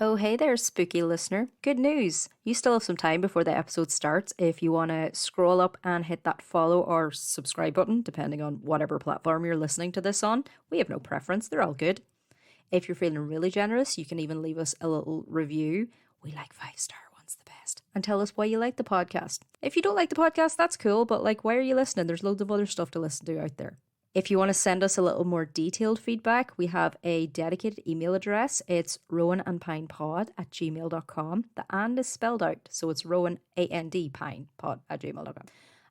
Oh, hey there, spooky listener. Good news. You still have some time before the episode starts if you want to scroll up and hit that follow or subscribe button, depending on whatever platform you're listening to this on. We have no preference, they're all good. If you're feeling really generous, you can even leave us a little review. We like 5-star ones the best. And tell us why you like the podcast. If you don't like the podcast, that's cool, but why are you listening? There's loads of other stuff to listen to out there. If you want to send us a little more detailed feedback, we have a dedicated email address. It's rowanandpinepod@gmail.com. The and is spelled out, so it's Rowan, A-N-D, pinepod@gmail.com.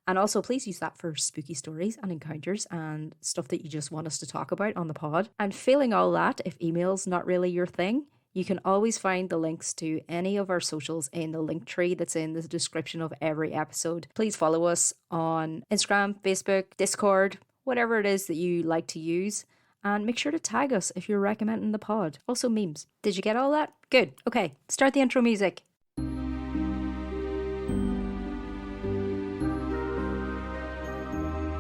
And also, please use that for spooky stories and encounters and stuff that you just want us to talk about on the pod. And failing all that, if email's not really your thing, you can always find the links to any of our socials in the link tree that's in the description of every episode. Please follow us on Instagram, Facebook, Discord, whatever it is that you like to use, and make sure to tag us if you're recommending the pod. Also memes. Did you get all that? Good. Okay, start the intro music.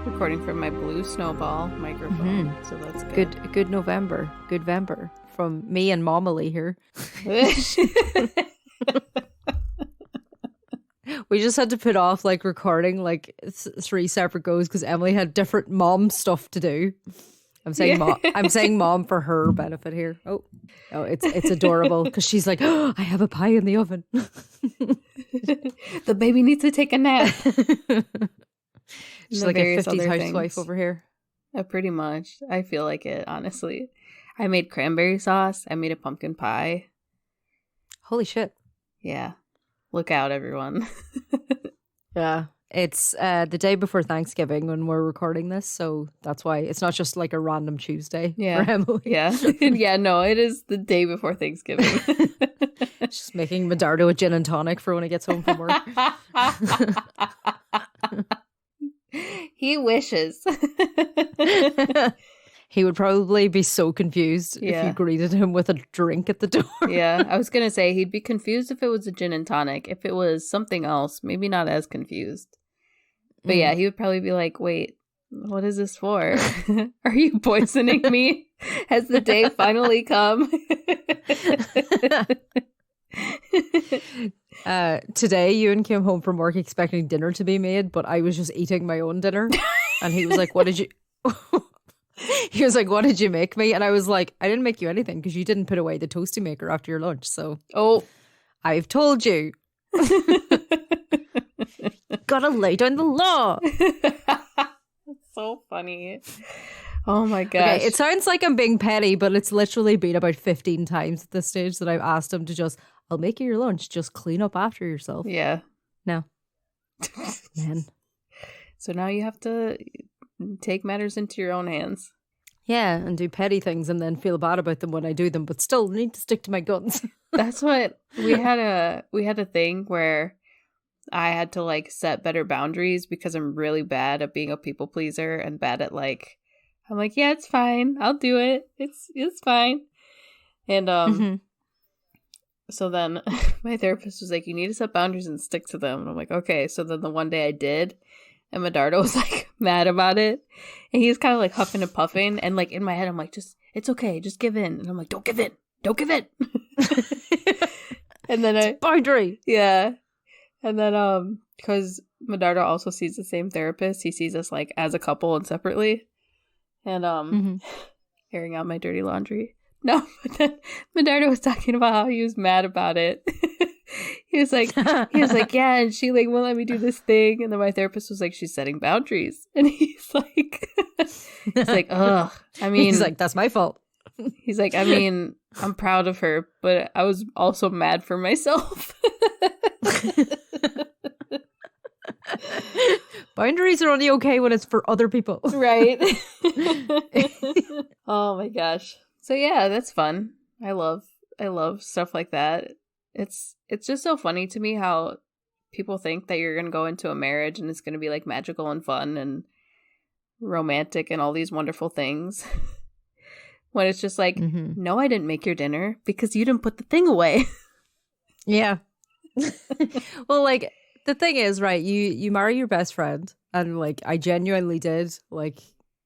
Recording from my blue snowball microphone, so that's good. Good November. Good Vember. From me and Momily here. We just had to put off recording 3 separate goes because Emily had different mom stuff to do. I'm saying I'm saying mom for her benefit here. Oh, it's adorable because she's like, oh, I have a pie in the oven. The baby needs to take a nap. She's like a 50s housewife over here. Pretty much. I feel like it, honestly. I made cranberry sauce. I made a pumpkin pie. Holy shit. Yeah. Look out, everyone. Yeah. It's the day before Thanksgiving when we're recording this, so that's why it's not just a random Tuesday for Emily. Yeah. Yeah, no, it is the day before Thanksgiving. She's making Medardo a gin and tonic for when he gets home from work. He wishes. He would probably be so confused if you greeted him with a drink at the door. Yeah, I was going to say he'd be confused if it was a gin and tonic. If it was something else, maybe not as confused. But yeah, he would probably be like, wait, what is this for? Are you poisoning me? Has the day finally come? Today, Ewan came home from work expecting dinner to be made, but I was just eating my own dinner. And he was like, what did you... He was like, what did you make me? And I was like, I didn't make you anything because you didn't put away the toasty maker after your lunch. So, I've told you. Gotta lay down the law. That's so funny. Oh my gosh. Okay, it sounds like I'm being petty, but it's literally been about 15 times at this stage that I've asked him to just, I'll make you your lunch, just clean up after yourself. Yeah. No. Man. So now you have to take matters into your own hands. Yeah, and do petty things and then feel bad about them when I do them, but still need to stick to my guns. That's what we had a thing where I had to set better boundaries because I'm really bad at being a people pleaser and bad at I'm like, yeah, it's fine. I'll do it. It's fine. And so then my therapist was like, you need to set boundaries and stick to them. And I'm like, okay. So then the one day I did. And Medardo was mad about it. And he was kind of huffing and puffing. And in my head, I'm like, it's okay. Just give in. And I'm like, don't give in. Don't give in. And then boundary. Yeah. And then, because Medardo also sees the same therapist. He sees us as a couple and separately. And, airing out my dirty laundry. No, but then Medardo was talking about how he was mad about it. He was like, yeah, and she won't let me do this thing. And then my therapist was like, she's setting boundaries. And he's like, ugh. I mean, he's like, that's my fault. He's like, I mean, I'm proud of her, but I was also mad for myself. Boundaries are only okay when it's for other people. Right. Oh my gosh. So yeah, that's fun. I love stuff like that. It's just so funny to me how people think that you're going to go into a marriage and it's going to be magical and fun and romantic and all these wonderful things. When it's just no, I didn't make your dinner because you didn't put the thing away. Yeah. Well, the thing is, right, you marry your best friend and I genuinely did.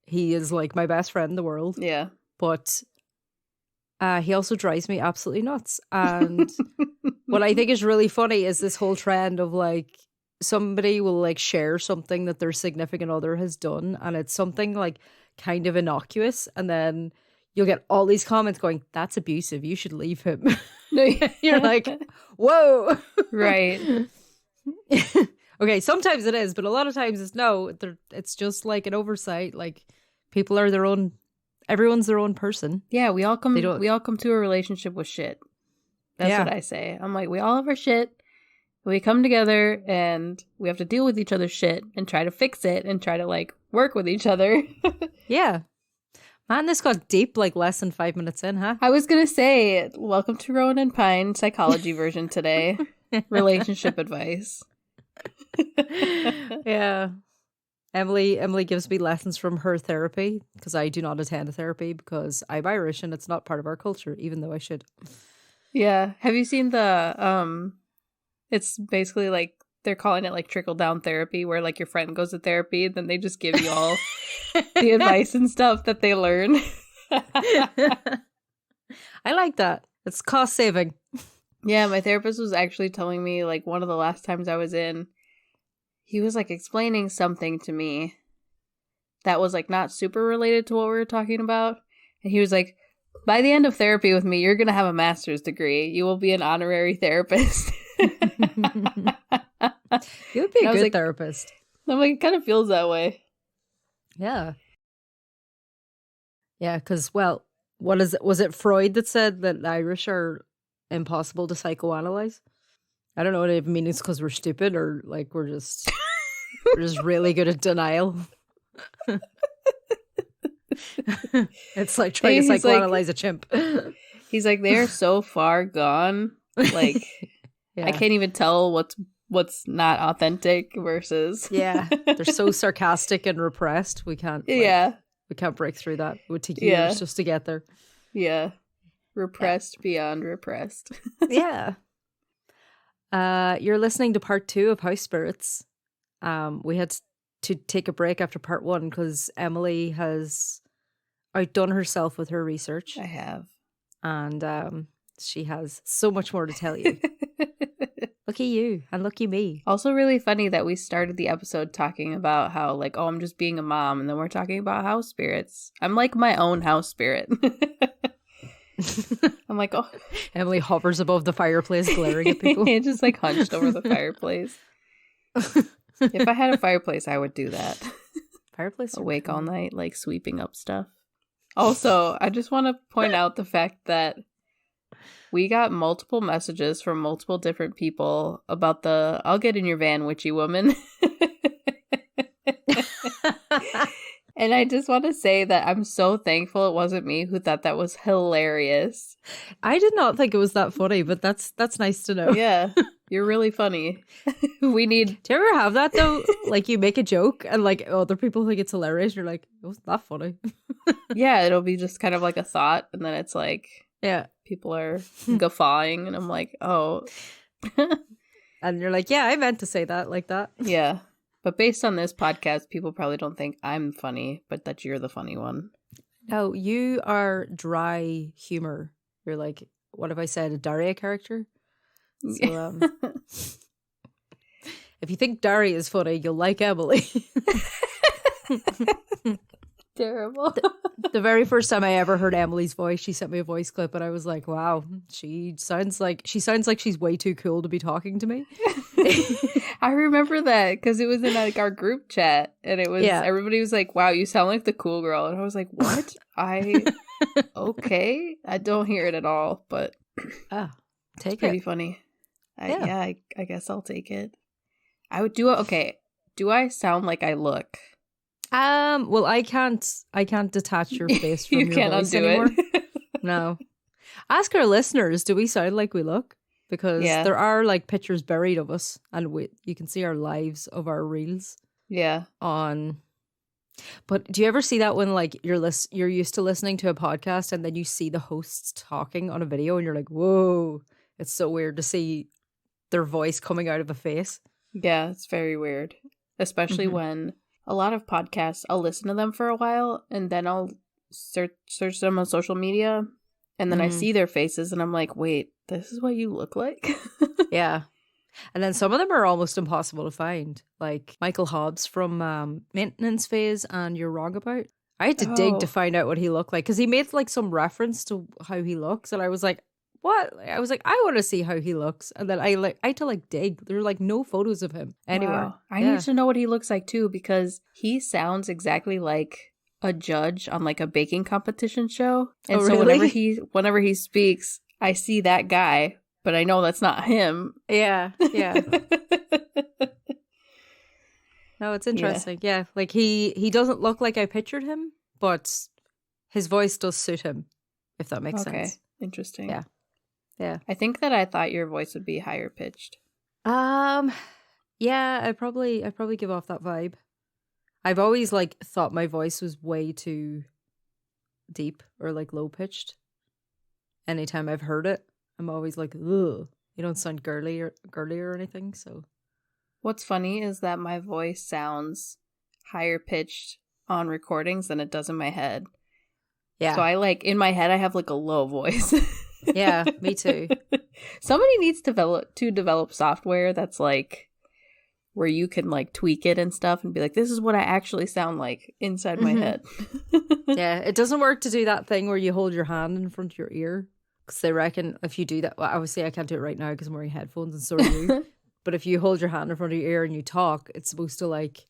He is my best friend in the world. Yeah. But He also drives me absolutely nuts. And what I think is really funny is this whole trend of like somebody will like share something that their significant other has done, and it's something like kind of innocuous, and then you'll get all these comments going, "That's abusive. You should leave him." You're like, "Whoa!" Right. Okay, sometimes it is, but a lot of times it's no. It's just like an oversight. Like people are their own. Everyone's their own person. Yeah, we all come to a relationship with shit. That's what I say. I'm like, we all have our shit. We come together and we have to deal with each other's shit and try to fix it and try to like work with each other. Yeah. Man, this got deep like less than 5 minutes in, huh? I was going to say, welcome to Rowan and Pine psychology version today. Relationship advice. Yeah. Emily gives me lessons from her therapy because I do not attend a therapy because I'm Irish and it's not part of our culture, even though I should. Yeah. Have you seen the it's basically like they're calling it like trickle down therapy, where like your friend goes to therapy, then they just give you all the advice and stuff that they learn. I like that. It's cost saving. Yeah, my therapist was actually telling me like one of the last times I was in, he was like explaining something to me that was like not super related to what we were talking about. And he was like, by the end of therapy with me, you're going to have a master's degree. You will be an honorary therapist. You would be a good like, therapist. I'm like, it kind of feels that way. Yeah. Yeah, because, well, what is it? Was it Freud that said that Irish are impossible to psychoanalyze? I don't know what it even means because we're stupid or like we're just really good at denial. It's like trying to psychoanalyze a chimp. He's like, they're so far gone. Like, yeah. I can't even tell what's not authentic versus. Yeah, they're so sarcastic and repressed. We can't. Like, we can't break through that. It would take years just to get there. Yeah, repressed beyond repressed. Yeah. You're listening to part 2 of House Spirits. We had to take a break after part 1 because Emily has outdone herself with her research. I have. And she has so much more to tell you. Lucky you and lucky me. Also really funny that we started the episode talking about how like, oh, I'm just being a mom. And then we're talking about house spirits. I'm like my own house spirit. I'm like, oh. Emily hovers above the fireplace glaring at people. Just like hunched over the fireplace. If I had a fireplace, I would do that. Fireplace? Awake all night, like sweeping up stuff. Also, I just want to point out the fact that we got multiple messages from multiple different people about the I'll get in your van, witchy woman. And I just want to say that I'm so thankful it wasn't me who thought that was hilarious. I did not think it was that funny, but that's nice to know. Yeah, you're really funny. We need... Do you ever have that though? Like you make a joke and like other people think it's hilarious. You're like, it wasn't that funny. Yeah, it'll be just kind of like a thought and then it's like, yeah, people are guffawing and I'm like, oh. And you're like, yeah, I meant to say that like that. Yeah. But based on this podcast, people probably don't think I'm funny, but that you're the funny one. No, you are dry humor. You're like, what have I said? A Daria character? So, if you think Daria is funny, you'll like Emily. Terrible. The very first time I ever heard Emily's voice, she sent me a voice clip and I was like, wow, she sounds like she's way too cool to be talking to me. I remember that because it was in like our group chat and it was everybody was like, wow, you sound like the cool girl. And I was like, what? Okay. I don't hear it at all, but take pretty funny. I guess I'll take it. I would do it. Okay. Do I sound like I look? Well, I can't detach your face from you your can't voice undo anymore. It. No. Ask our listeners, do we sound like we look? Because there are like pictures buried of us and you can see our lives of our reels. Yeah. But do you ever see that when like you're used to listening to a podcast and then you see the hosts talking on a video and you're like, whoa, it's so weird to see their voice coming out of a face. Yeah, it's very weird. Especially when a lot of podcasts, I'll listen to them for a while and then I'll search them on social media And then I Mhm. see their faces and I'm like, wait, this is what you look like? Yeah. And then some of them are almost impossible to find. Like Michael Hobbs from Maintenance Phase and You're Wrong About. I had to dig to Oh. find out what he looked like because he made like some reference to how he looks. And I was like, what? I was like, I want to see how he looks. And then I had to like dig. There were like no photos of him anywhere. Wow. I Yeah. need to know what he looks like too, because he sounds exactly like a judge on like a baking competition show. And Oh, so really? whenever he speaks, I see that guy, but I know that's not him. Yeah. Yeah. No, it's Yeah. interesting. Yeah. Like he doesn't look like I pictured him, but his voice does suit him, if that makes Okay. sense. Interesting. Yeah. Yeah. I think that I thought your voice would be higher pitched. Yeah, I probably give off that vibe. I've always like thought my voice was way too deep or like low pitched. Anytime I've heard it, I'm always like, ugh, you don't sound girly or anything. So What's funny is that my voice sounds higher pitched on recordings than it does in my head. yeah. So I like, in my head, I have like a low voice. Yeah, me too. Somebody needs to develop software that's like where you can like tweak it and stuff and be like, this is what I actually sound like inside my head. Yeah, it doesn't work to do that thing where you hold your hand in front of your ear because they reckon if you do that, well, obviously I can't do it right now because I'm wearing headphones and so are you. But if you hold your hand in front of your ear and you talk, it's supposed to like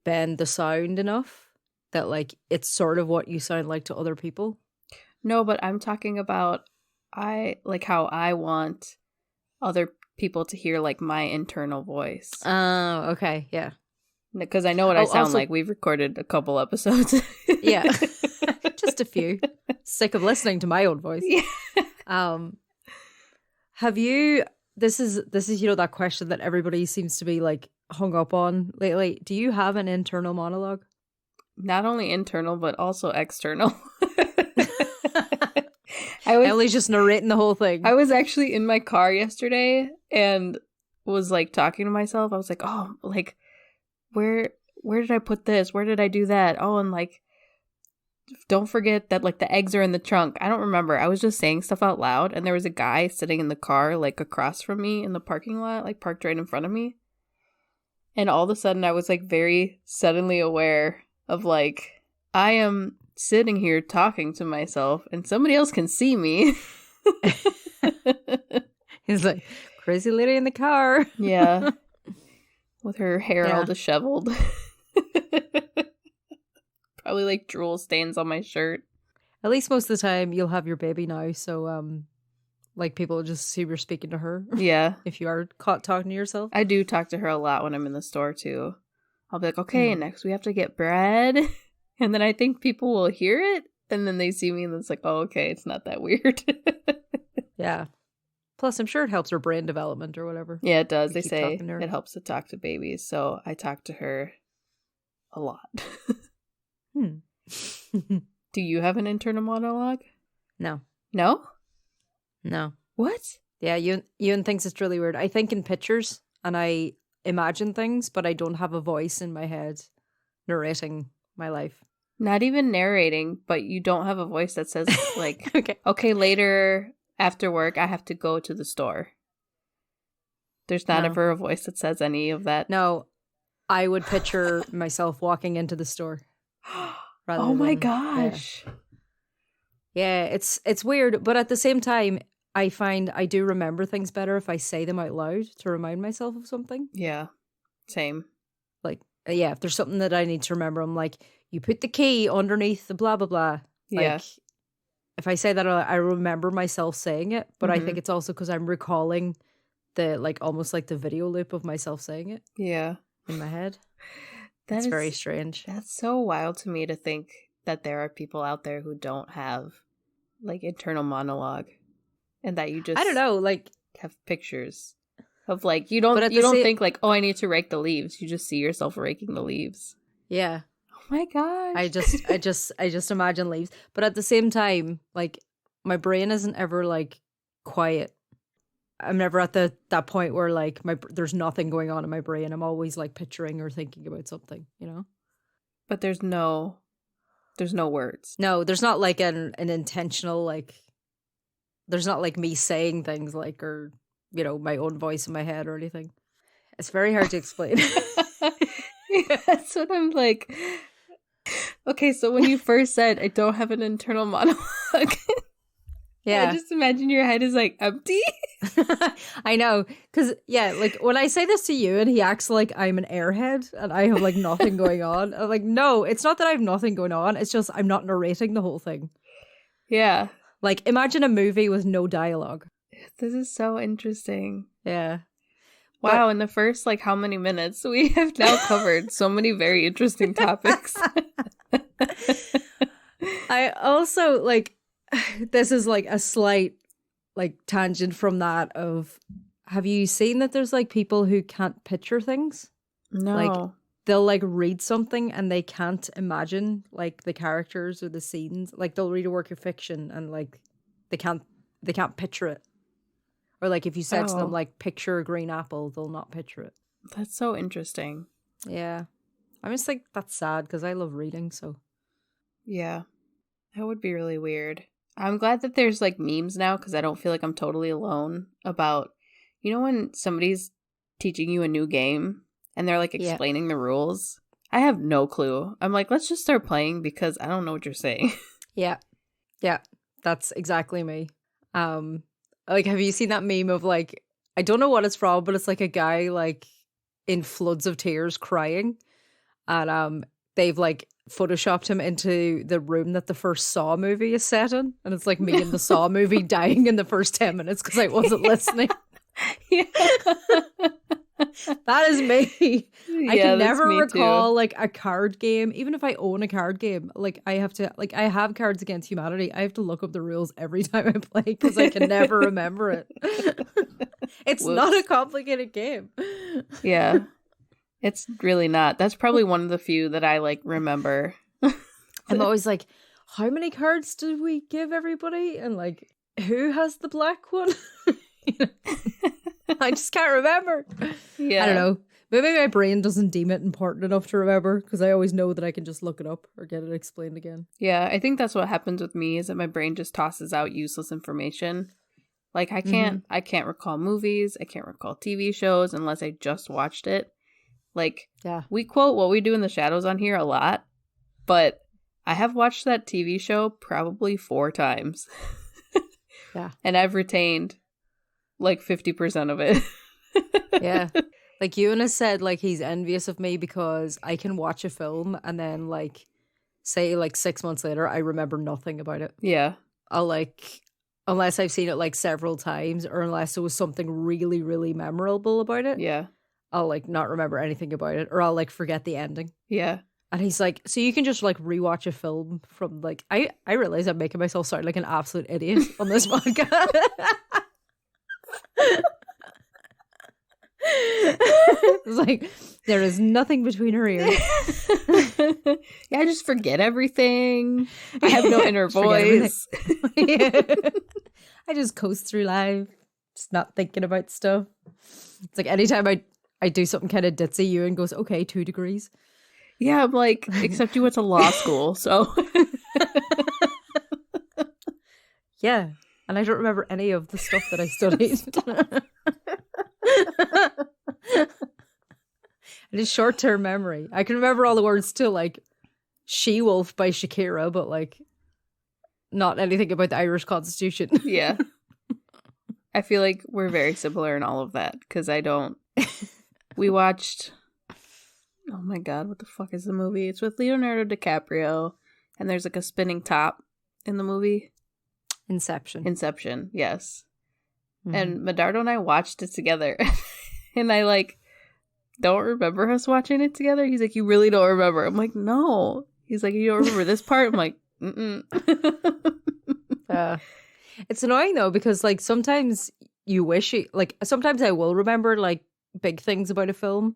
bend the sound enough that like it's sort of what you sound like to other people. No, but I'm talking about how I want other people to hear like my internal voice. Oh, okay, yeah. Because I know what I sound also- like. We've recorded a couple episodes. Yeah. Just a few. Sick of listening to my own voice. Yeah. Have you this is that question that everybody seems to be like hung up on lately. Do you have an internal monologue? Not only internal, but also external. Emily's just narrating the whole thing. I was actually in my car yesterday and was like talking to myself. I was like, oh, like, where did I put this? Where did I do that? Oh, and like, don't forget that like the eggs are in the trunk. I don't remember. I was just saying stuff out loud, and there was a guy sitting in the car like across from me in the parking lot, like parked right in front of me. And all of a sudden I was like very suddenly aware of like, I am sitting here talking to myself and somebody else can see me. He's like, crazy lady in the car. Yeah. With her hair all disheveled. Probably like drool stains on my shirt. At least most of the time you'll have your baby now, so like people will just assume you're speaking to her. Yeah. If you are caught talking to yourself. I do talk to her a lot when I'm in the store too. I'll be like, okay, next we have to get bread. And then I think people will hear it and then they see me and it's like, oh, okay, it's not that weird. Yeah. Plus, I'm sure it helps her brain development or whatever. Yeah, it does. They keep say talking to her. it helps to talk to babies. So I talk to her a lot. Do you have an internal monologue? No. No? No. What? Yeah, Ewan thinks it's really weird. I think in pictures and I imagine things, but I don't have a voice in my head narrating my life. Not even narrating, but you don't have a voice that says like, okay, later after work, I have to go to the store. There's not ever a voice that says any of that. No, I would picture myself walking into the store. Oh my gosh. Yeah, it's weird, but at the same time, I find I do remember things better if I say them out loud to remind myself of something. Yeah, same. Like, yeah, if there's something that I need to remember, I'm like, you put the key underneath the blah, blah, blah. Like, yeah. If I say that, I remember myself saying it, but I think it's also because I'm recalling the, like, almost like the video loop of myself saying it. Yeah. In my head. That's very strange. That's so wild to me to think that there are people out there who don't have, like, internal monologue. And that you just... I don't know, like... have pictures of, like, you don't think, like, oh, I need to rake the leaves. You just see yourself raking the leaves. Yeah. Oh my gosh. I just imagine leaves. But at the same time, like, my brain isn't ever, like, quiet. I'm never at that point where, like, there's nothing going on in my brain. I'm always, like, picturing or thinking about something, you know? But there's no words. No, there's not, like, an intentional, like, there's not like me saying things like, or, you know, my own voice in my head or anything. It's very hard to explain. Yeah, that's what I'm like. Okay, so when you first said I don't have an internal monologue, Yeah. I just imagine your head is like empty. I know. Because, yeah, like when I say this to you and he acts like I'm an airhead and I have like nothing going on, I'm like, no, it's not that I have nothing going on. It's just I'm not narrating the whole thing. Yeah. Like, imagine a movie with no dialogue. This is so interesting. Yeah. Wow, in the first, like, how many minutes? We have now covered so many very interesting topics. I also, like, this is, like, a slight, like, tangent from that of, have you seen that there's, like, people who can't picture things? No. Like, they'll, like, read something and they can't imagine, like, the characters or the scenes. Like, they'll read a work of fiction and, like, they can't picture it. Or, like, if you said to them, like, picture a green apple, they'll not picture it. That's so interesting. Yeah. I'm just like, that's sad because I love reading, so. Yeah. That would be really weird. I'm glad that there's, like, memes now because I don't feel like I'm totally alone about, you know, when somebody's teaching you a new game and they're, like, explaining the rules? I have no clue. I'm like, let's just start playing because I don't know what you're saying. Yeah. Yeah. That's exactly me. Like, have you seen that meme of, like, I don't know what it's from, but it's like a guy, like, in floods of tears crying. And they've, like, photoshopped him into the room that the first Saw movie is set in. And it's like me in the Saw movie dying in the first 10 minutes because I wasn't listening. Yeah. That is me. Yeah, I can never recall too. like a card game, even if I own a card game. Like I have to, like I have Cards Against Humanity. I have to look up the rules every time I play because I can never remember it. It's not a complicated game. Yeah, it's really not. That's probably one of the few that I like remember. I'm always like, how many cards did we give everybody? And like, who has the black one? You know? I just can't remember. Yeah. I don't know. Maybe my brain doesn't deem it important enough to remember because I always know that I can just look it up or get it explained again. Yeah, I think that's what happens with me is that my brain just tosses out useless information. Like I can't recall movies, I can't recall TV shows unless I just watched it. Like we quote What We Do in the Shadows on here a lot, but I have watched that TV show probably 4 times. Yeah. And I've retained like 50% of it. Yeah. Like Ewan said, like he's envious of me because I can watch a film and then like say like 6 months later I remember nothing about it. Yeah. I'll like, unless I've seen it like several times or unless there was something really, really memorable about it. Yeah. I'll like not remember anything about it or I'll like forget the ending. Yeah. And he's like, so you can just like rewatch a film from like, I realize I'm making myself sound like an absolute idiot on this podcast. It's like there is nothing between her ears. Yeah, I just forget everything. I have no inner voice. Yeah. I just coast through life, just not thinking about stuff. It's like anytime I do something kind of ditzy, Ewan goes, okay, 2 degrees. Yeah, I'm like, except you went to law school, so. Yeah, and I don't remember any of the stuff that I studied. It is short-term memory. I can remember all the words to like She-Wolf by Shakira, but like not anything about the Irish Constitution. Yeah. I feel like we're very similar in all of that because I don't. We watched. Oh my god, what the fuck is the movie? It's with Leonardo DiCaprio, and there's like a spinning top in the movie. Inception, yes. Mm-hmm. And Medardo and I watched it together. And I like don't remember us watching it together. He's like, you really don't remember? I'm like, no. He's like, you don't remember this part? I'm like, mm-mm. It's annoying though because like sometimes you wish sometimes I will remember like big things about a film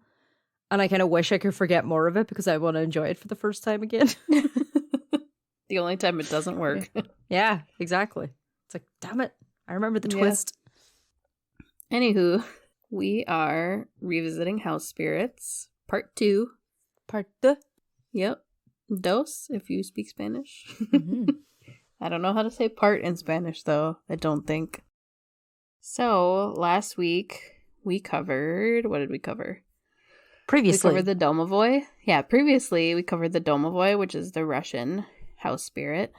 and I kind of wish I could forget more of it because I want to enjoy it for the first time again. The only time it doesn't work. Yeah, exactly. It's like, damn it, I remember the twist. Anywho, we are revisiting House Spirits, Part 2. Part 2? Yep. Dos, if you speak Spanish. Mm-hmm. I don't know how to say part in Spanish, though. I don't think. So, last week, we covered... What did we cover? Previously. We covered the Domovoi. Yeah, previously, we covered the Domovoi, which is the Russian house spirit.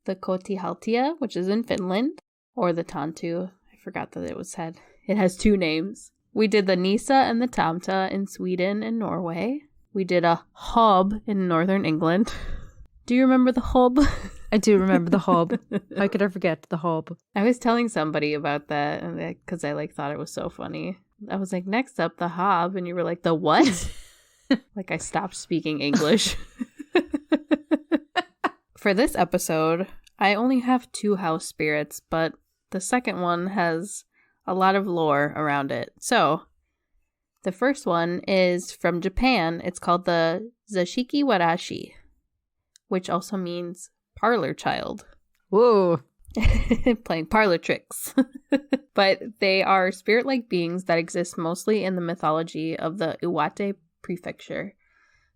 The Kotihaltia, which is in Finland. Or the Tantu. I forgot that it has 2 names. We did the Nisa and the Tamta in Sweden and Norway. We did a Hob in northern England. Do you remember the Hob? I do remember the Hob. How could I forget the Hob? I was telling somebody about that because I thought it was so funny. I was like, next up, the Hob. And you were like, the what? Like I stopped speaking English. For this episode, I only have 2 house spirits, but the second one has a lot of lore around it. So, the first one is from Japan. It's called the Zashiki Warashi, which also means parlor child. Whoa. Playing parlor tricks. But they are spirit-like beings that exist mostly in the mythology of the Iwate prefecture.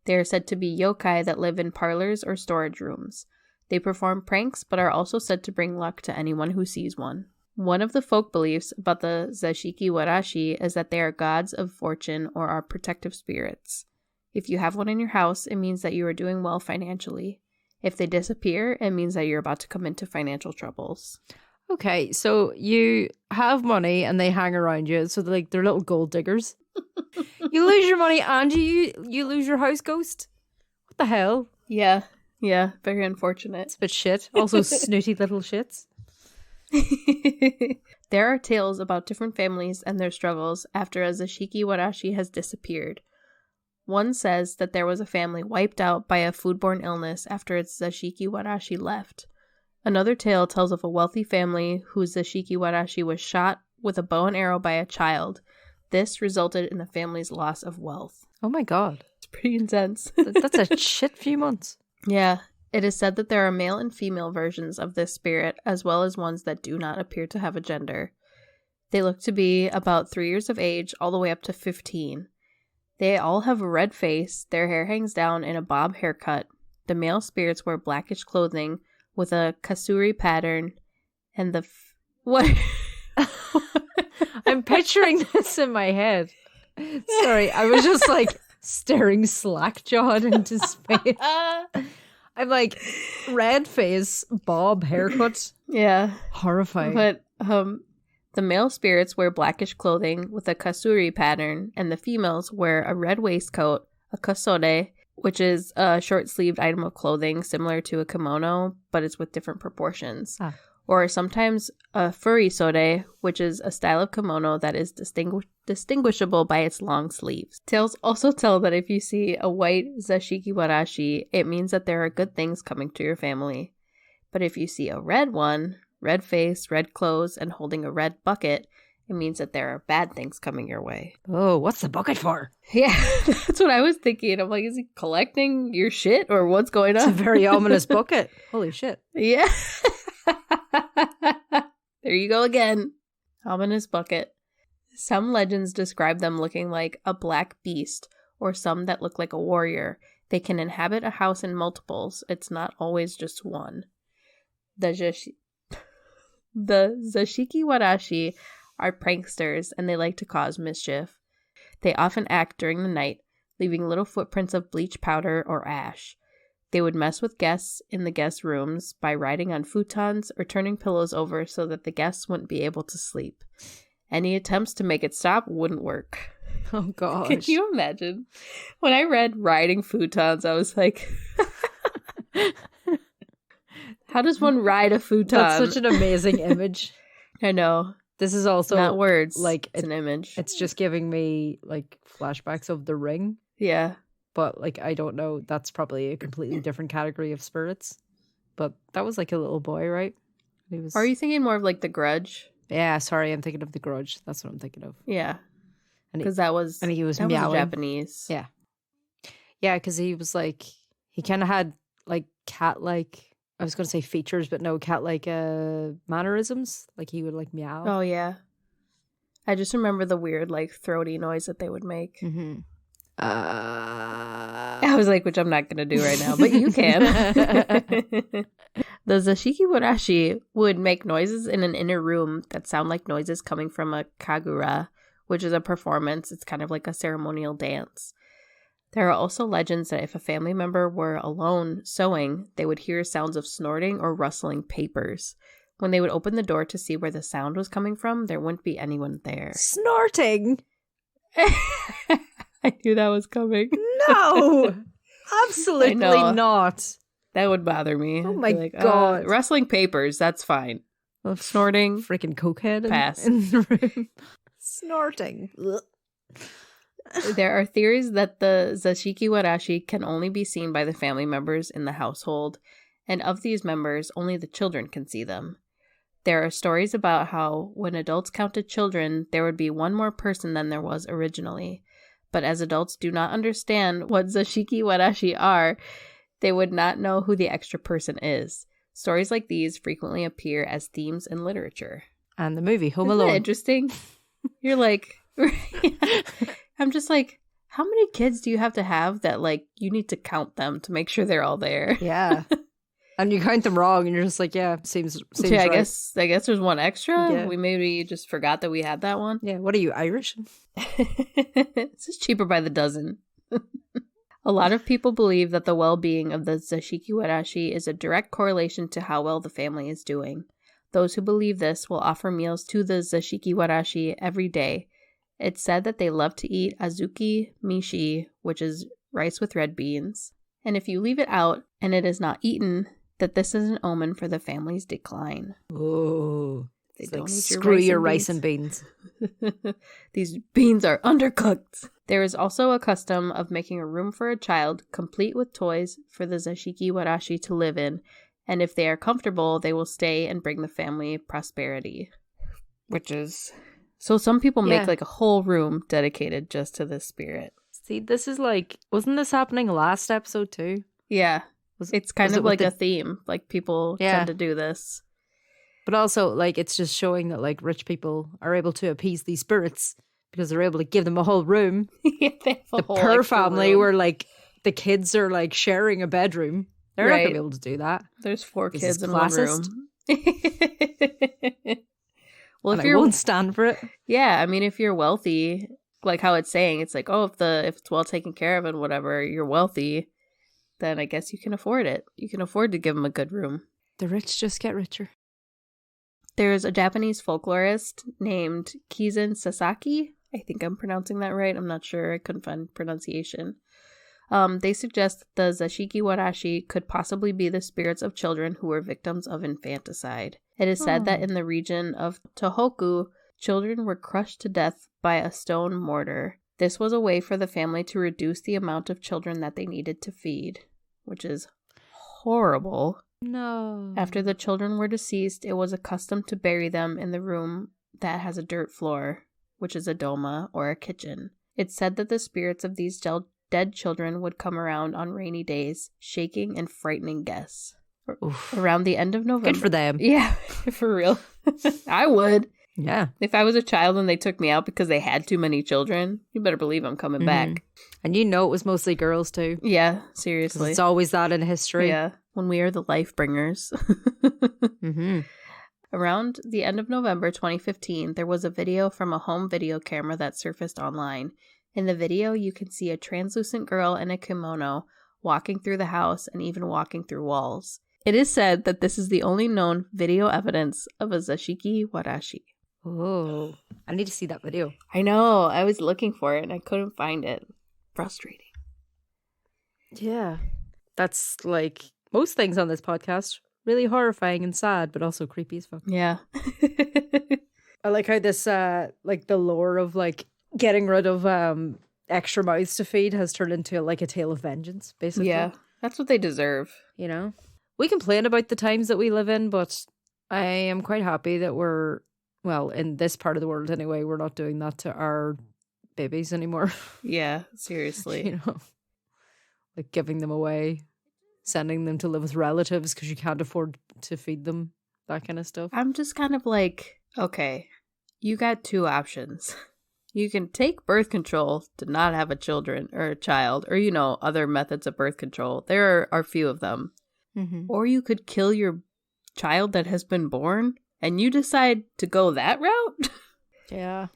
They are said to be yokai that live in parlors or storage rooms. They perform pranks, but are also said to bring luck to anyone who sees one. One of the folk beliefs about the Zashiki Warashi is that they are gods of fortune or are protective spirits. If you have one in your house, it means that you are doing well financially. If they disappear, it means that you're about to come into financial troubles. Okay, so you have money and they hang around you, so they're little gold diggers. You lose your money and you lose your house ghost? What the hell? Yeah, very unfortunate. It's a bit shit. Also snooty little shits. There are tales about different families and their struggles after a Zashiki Warashi has disappeared. One says that there was a family wiped out by a foodborne illness after its Zashiki Warashi left. Another tale tells of a wealthy family whose Zashiki Warashi was shot with a bow and arrow by a child. This resulted in the family's loss of wealth. Oh my god. It's pretty intense. That's a shit few months. Yeah. It is said that there are male and female versions of this spirit, as well as ones that do not appear to have a gender. They look to be about 3 years of age, all the way up to 15. They all have a red face, their hair hangs down in a bob haircut. The male spirits wear blackish clothing with a kasuri pattern, and what? I'm picturing this in my head. Sorry, I was just staring slack-jawed into space. I'm like, red face, bob haircut. Yeah. Horrifying. But the male spirits wear blackish clothing with a kasuri pattern, and the females wear a red waistcoat, a kasode, which is a short-sleeved item of clothing similar to a kimono, but it's with different proportions. Or sometimes a furisode, which is a style of kimono that is distinguishable by its long sleeves. Tales also tell that if you see a white Zashiki Warashi, it means that there are good things coming to your family. But if you see a red one, red face, red clothes, and holding a red bucket, it means that there are bad things coming your way. Oh, what's the bucket for? Yeah, that's what I was thinking. I'm like, is he collecting your shit or what's going on? It's a very ominous bucket. Holy shit. Yeah. There you go again. Ominous bucket. Some legends describe them looking like a black beast, or some that look like a warrior. They can inhabit a house in multiples. It's not always just one. The Zashiki Warashi are pranksters, and they like to cause mischief. They often act during the night, leaving little footprints of bleach powder or ash. They would mess with guests in the guest rooms by riding on futons or turning pillows over so that the guests wouldn't be able to sleep. Any attempts to make it stop wouldn't work. Oh, gosh. Can you imagine? When I read riding futons, I was like, how does one ride a futon? That's such an amazing image. I know. This is also not words. It's an image. It's just giving me flashbacks of The Ring. Yeah. But I don't know. That's probably a completely different category of spirits. But that was a little boy, right? He was. Are you thinking more of The Grudge? Yeah, sorry, I'm thinking of The Grudge. That's what I'm thinking of. Yeah. Because that was. And he was that meowing. Was Japanese. Yeah. Yeah, because he was he kind of had cat I was going to say features, but no, cat mannerisms. He would meow. Oh, yeah. I just remember the weird throaty noise that they would make. Mm-hmm. I was which I'm not going to do right now, but you can. The Zashiki Warashi would make noises in an inner room that sound like noises coming from a kagura, which is a performance. It's kind of like a ceremonial dance. There are also legends that if a family member were alone sewing, they would hear sounds of snorting or rustling papers. When they would open the door to see where the sound was coming from, there wouldn't be anyone there. Snorting? I knew that was coming. No! Absolutely not. That would bother me. Oh my God. Rustling papers, that's fine. Snorting. Freaking cokehead pass. In the room. Snorting. There are theories that the Zashiki Warashi can only be seen by the family members in the household, and of these members, only the children can see them. There are stories about how when adults counted children, there would be one more person than there was originally. But as adults do not understand what Zashiki Warashi are, they would not know who the extra person is. Stories like these frequently appear as themes in literature. And the movie Home Isn't Alone. that interesting? You're like, I'm just like, how many kids do you have to have that like you need to count them to make sure they're all there? Yeah. And you count them wrong and you're just like, yeah, seems yeah, I right. guess there's one extra. Yeah. We maybe just forgot that we had that one. Yeah, what are you, Irish? This is cheaper by the dozen. A lot of people believe that the well-being of the Zashiki Warashi is a direct correlation to how well the family is doing. Those who believe this will offer meals to the Zashiki Warashi every day. It's said that they love to eat azuki mishi, which is rice with red beans. And if you leave it out and it is not eaten, that this is an omen for the family's decline. Oh, They it's don't like, eat your screw your rice and beans. These beans are undercooked. There is also a custom of making a room for a child, complete with toys for the Zashiki Warashi to live in, and if they are comfortable, they will stay and bring the family prosperity. Which is... So some people make like a whole room dedicated just to this spirit. See, this is like... Wasn't this happening last episode too? Yeah. It's kind of like a theme. Like people tend to do this. But also, like, it's just showing that, like, rich people are able to appease these spirits because they're able to give them a whole room. Yeah, they have a the whole poor family room. where, like, the kids are, like, sharing a bedroom. They're not going to be able to do that. There's 4 This kids is in classist. one room. Well, And if I you're... won't stand for it. Yeah, I mean, if you're wealthy, like how it's saying, it's like, oh, if it's well taken care of and whatever, you're wealthy, then I guess you can afford it. You can afford to give them a good room. The rich just get richer. There's a Japanese folklorist named Kizun Sasaki. I think I'm pronouncing that right. I'm not sure. I couldn't find pronunciation. They suggest that the Zashiki Warashi could possibly be the spirits of children who were victims of infanticide. It is said that in the region of Tohoku, children were crushed to death by a stone mortar. This was a way for the family to reduce the amount of children that they needed to feed, which is horrible. No. After the children were deceased, it was a custom to bury them in the room that has a dirt floor, which is a doma or a kitchen. It's said that the spirits of these dead children would come around on rainy days, shaking and frightening guests. Oof. Around the end of November. Good for them. Yeah, for real. I would. Yeah. If I was a child and they took me out because they had too many children, you better believe I'm coming back. And you know it was mostly girls too. Yeah, seriously. It's always that in history. Yeah, when we are the life bringers. Around the end of November 2015, there was a video from a home video camera that surfaced online. In the video, you can see a translucent girl in a kimono walking through the house and even walking through walls. It is said that this is the only known video evidence of a Zashiki Warashi. Oh, I need to see that video. I know. I was looking for it and I couldn't find it. Frustrating. Yeah. That's like most things on this podcast. Really horrifying and sad, but also creepy as fuck. Yeah. I like how this, like the lore of like getting rid of extra mouths to feed has turned into like a tale of vengeance, basically. Yeah. That's what they deserve. You know? We complain about the times that we live in, but I am quite happy that we're, well, in this part of the world anyway, we're not doing that to our babies anymore. Yeah, seriously. You know? Like giving them away, sending them to live with relatives because you can't afford to feed them, that kind of stuff. I'm just kind of like, okay, you got 2 options. You can take birth control to not have a child, or, other methods of birth control. There are few of them. Mm-hmm. Or you could kill your child that has been born, and you decide to go that route? Yeah.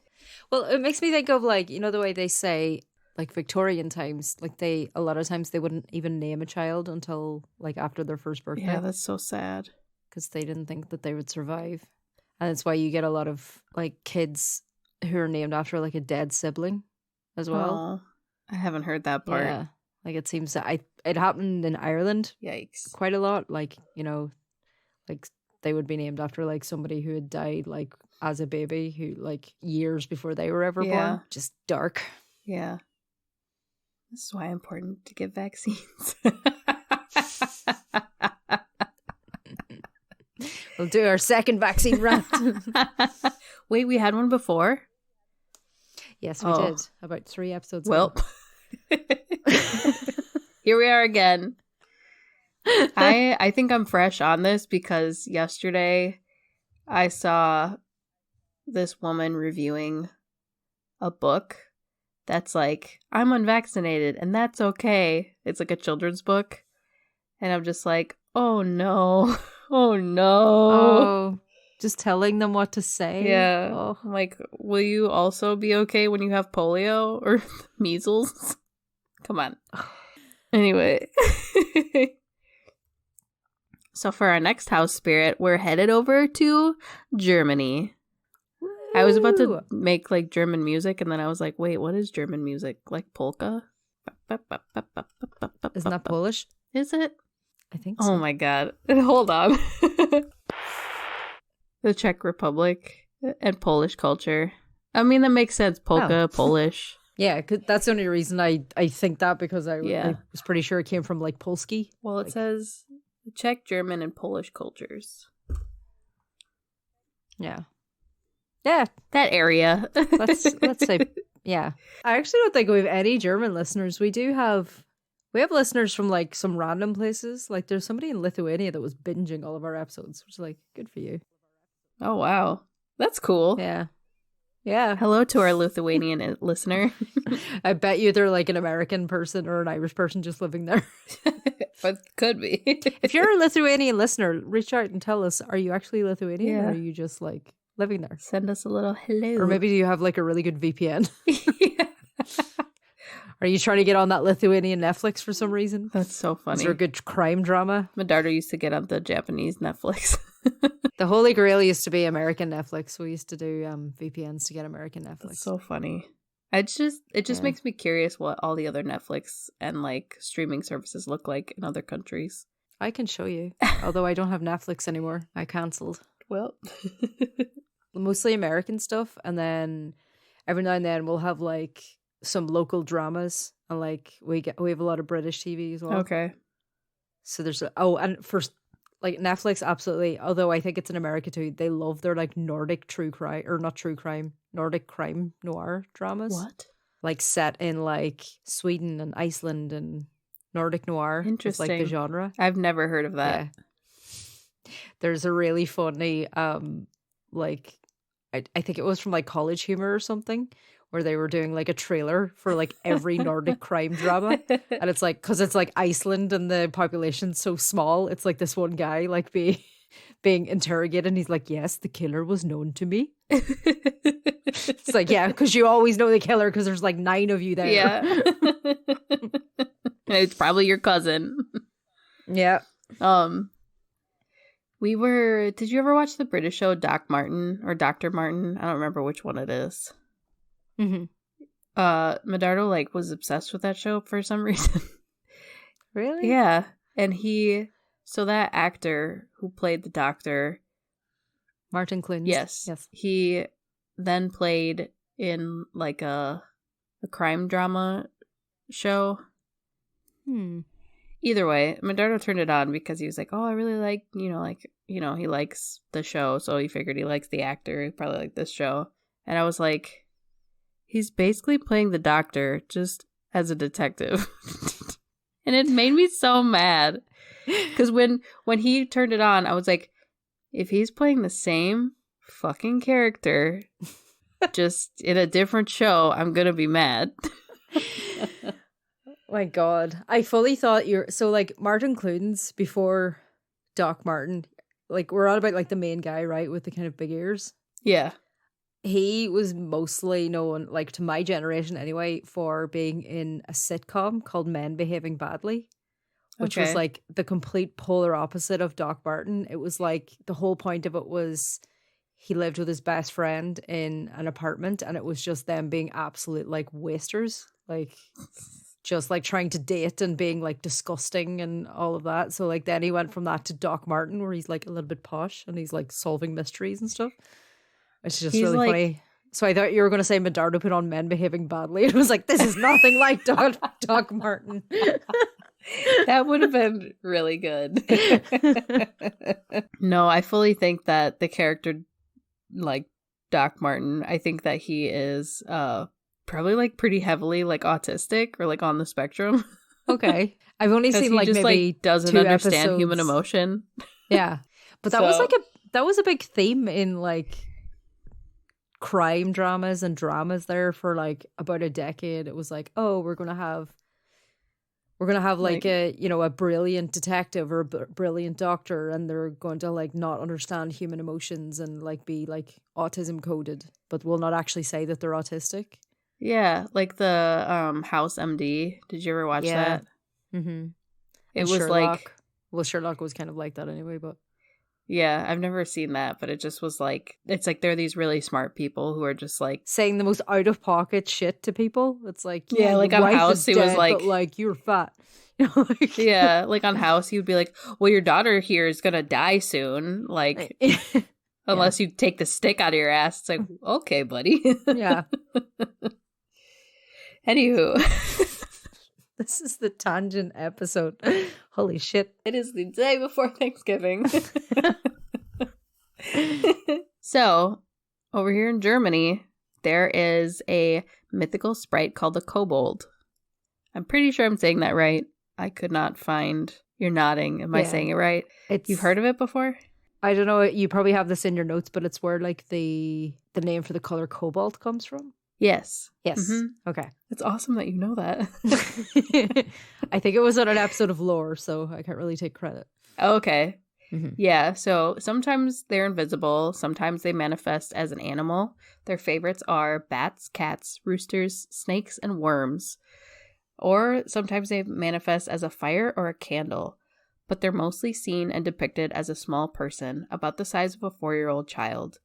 Well, it makes me think of, like, you know, the way they say, like, Victorian times, like, a lot of times they wouldn't even name a child until, like, after their first birthday. Yeah, that's so sad. Because they didn't think that they would survive. And that's why you get a lot of, like, kids who are named after, like, a dead sibling as well. Oh, I haven't heard that part. Yeah. Like, it seems that it happened in Ireland. Yikes. Quite a lot. Like, you know, like, they would be named after, like, somebody who had died, like, as a baby, who, like, years before they were ever born. Just dark. Yeah. This is why it's important to get vaccines. We'll do our second vaccine rant. Wait, we had one before? Yes, we did. About 3 episodes ago. Here we are again. I think I'm fresh on this because yesterday I saw this woman reviewing a book that's like, I'm unvaccinated and that's okay. It's like a children's book. And I'm just like, oh no. Oh no. Oh, just telling them what to say. Yeah. Oh. I'm like, will you also be okay when you have polio or measles? Come on. Anyway. So for our next house spirit, we're headed over to Germany. Woo! I was about to make like German music and then I was like, wait, what is German music? Like polka? Isn't that Polish? Is it? I think so. Oh my god. Hold on. The Czech Republic and Polish culture. I mean, that makes sense. Polka, Polish. Yeah, 'cause that's the only reason I think that, because I was pretty sure it came from like Polski. Well, it says Czech, German, and Polish cultures. Yeah. Yeah. That area. Let's say, yeah. I actually don't think we have any German listeners. We have listeners from like some random places. Like there's somebody in Lithuania that was binging all of our episodes, which is like, good for you. Oh, wow. That's cool. Yeah. Yeah. Hello to our Lithuanian listener. I bet you they're like an American person or an Irish person just living there. But could be. If you're a Lithuanian listener, reach out and tell us, are you actually Lithuanian or are you just like living there? Send us a little hello. Or maybe you have like a really good VPN. Yeah. Are you trying to get on that Lithuanian Netflix for some reason? That's so funny. Is there a good crime drama? My daughter used to get on the Japanese Netflix. The Holy Grail used to be American Netflix. We used to do VPNs to get American Netflix. That's so funny. It just makes me curious what all the other Netflix and like streaming services look like in other countries. I can show you. Although I don't have Netflix anymore. I cancelled. Well. Mostly American stuff. And then every now and then we'll have like some local dramas. And like we have a lot of British TV as well. Okay. So there's and for like Netflix, absolutely. Although I think it's in America too. They love their like Nordic Nordic crime noir dramas. What? Like set in like Sweden and Iceland and Nordic noir. Interesting. It's like the genre. I've never heard of that. Yeah. There's a really funny like I think it was from like College Humor or something, where they were doing like a trailer for like every Nordic crime drama. And it's like, because it's like Iceland and the population's so small, it's like this one guy like being interrogated and he's like, yes, the killer was known to me. It's like, yeah, because you always know the killer because there's like 9 of you there. Yeah. It's probably your cousin. Yeah. Did you ever watch the British show Doc Martin or Dr. Martin? I don't remember which one it is. Mm-hmm. Medardo like was obsessed with that show for some reason. Really? Yeah. And so that actor who played the doctor, Martin Clunes. Yes. He then played in like a crime drama show. Either way, Medardo turned it on because he was like, oh, I really like, he likes the show. So he figured he likes the actor. He probably liked this show. And I was like, he's basically playing the doctor just as a detective. And it made me so mad. Because when he turned it on, I was like, if he's playing the same fucking character just in a different show, I'm going to be mad. My God. I fully thought so like Martin Clunes before Doc Martin, like, we're on about, like, the main guy, right, with the kind of big ears. Yeah. He was mostly known, like, to my generation anyway, for being in a sitcom called Men Behaving Badly, which was, Okay. like, the complete polar opposite of Doc Martin. It was, like, the whole point of it was he lived with his best friend in an apartment, and it was just them being absolute, like, wasters. Like, just, like, trying to date and being, like, disgusting and all of that. So, like, then he went from that to Doc Martin, where he's, like, a little bit posh and he's, like, solving mysteries and stuff. It's just He's really like- funny. So I thought you were going to say Medardo put on Men Behaving Badly. It was like, this is nothing like Doc Martin. That would have been really good. No, I fully think that the character, like Doc Martin, I think that he is probably like pretty heavily like autistic or like on the spectrum. Okay. I've only seen He like just maybe like doesn't 2 understand human episodes. emotion. Yeah. But that was So- like that was a big theme in like crime dramas and dramas there for like about a decade. It was like, oh, we're gonna have like a, you know, a brilliant detective or a brilliant doctor, and they're going to like not understand human emotions and like be like autism coded, but will not actually say that they're autistic. Yeah, like the House MD. Did you ever watch that? Mm-hmm. It was like, well, Sherlock was kind of like that anyway, but yeah, I've never seen that, but it just was like, it's like they're these really smart people who are just like, saying the most out of pocket shit to people. It's like, Yeah, like your on wife House, is he was dead, like- but like you're fat. You know, like, yeah, like on House, he would be like, well, your daughter here is gonna die soon, like, unless you take the stick out of your ass. It's like, okay, buddy. yeah. Anywho, This is the tangent episode. Holy shit. it is the day before Thanksgiving. So, over here in Germany, there is a mythical sprite called the Kobold. I'm pretty sure I'm saying that right. I could not find. You're nodding. Am I Yeah. saying it right? You've heard of it before? I don't know. You probably have this in your notes, but it's where like the name for the color cobalt comes from. Yes. Yes. Mhm. Okay. It's awesome that you know that. I think it was on an episode of Lore, so I can't really take credit. Okay. Mhm. Yeah, so sometimes they're invisible, sometimes they manifest as an animal. Their favorites are bats, cats, roosters, snakes, and worms. Or sometimes they manifest as a fire or a candle, but they're mostly seen and depicted as a small person, about the size of a 4-year-old child.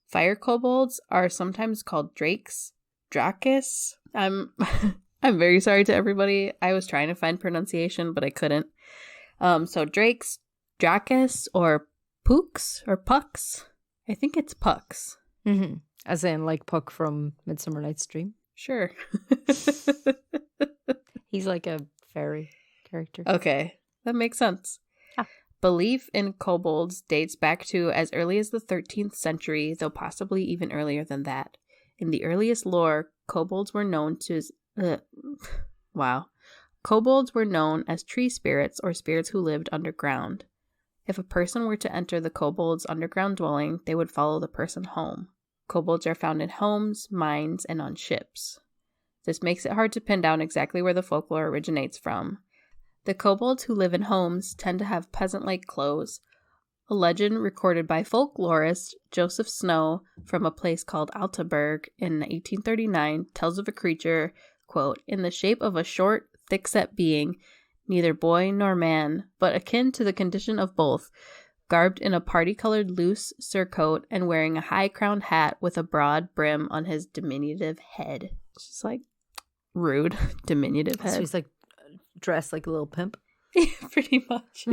Fire kobolds are sometimes called drakes, drakis. I'm very sorry to everybody. I was trying to find pronunciation, but I couldn't. So drakes, drakis, or pooks, or pucks. I think it's pucks. Mm-hmm. As in like Puck from Midsummer Night's Dream. Sure. He's like a fairy character. Okay, that makes sense. Ah. Belief in kobolds dates back to as early as the 13th century, though possibly even earlier than that. In the earliest lore, kobolds were known Kobolds were known as tree spirits or spirits who lived underground. If a person were to enter the kobold's underground dwelling, they would follow the person home. Kobolds are found in homes, mines, and on ships. This makes it hard to pin down exactly where the folklore originates from. The kobolds who live in homes tend to have peasant-like clothes. A legend recorded by folklorist Joseph Snow from a place called Altaberg in 1839 tells of a creature, quote, in the shape of a short, thick-set being, neither boy nor man, but akin to the condition of both, garbed in a party-colored loose surcoat and wearing a high-crowned hat with a broad brim on his diminutive head. It's just like rude, diminutive head. So he's like dressed like a little pimp. Pretty much.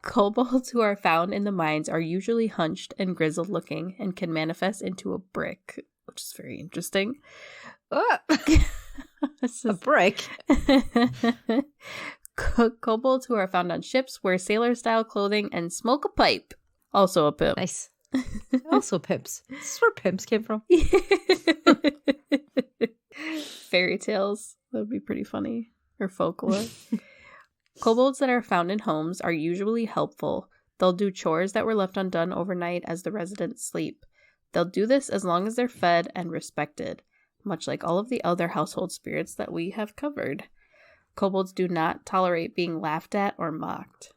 Kobolds who are found in the mines are usually hunched and grizzled looking and can manifest into a brick, which is very interesting. A brick? Kobolds who are found on ships wear sailor-style clothing and smoke a pipe. Also a pimp. Nice. Also pimps. This is where pimps came from. Fairy tales. That would be pretty funny. Or folklore. Kobolds that are found in homes are usually helpful. They'll do chores that were left undone overnight as the residents sleep. They'll do this as long as they're fed and respected, much like all of the other household spirits that we have covered. Kobolds do not tolerate being laughed at or mocked.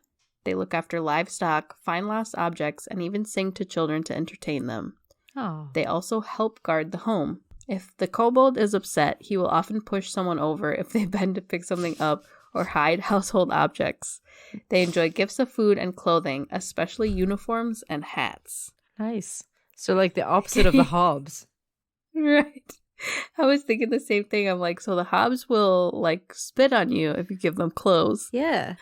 They look after livestock, find lost objects, and even sing to children to entertain them. Oh. They also help guard the home. If the kobold is upset, he will often push someone over if they bend to pick something up or hide household objects. They enjoy gifts of food and clothing, especially uniforms and hats. Nice. So like the opposite of the hobs. Right. I was thinking the same thing. I'm like, so the hobs will like spit on you if you give them clothes. Yeah.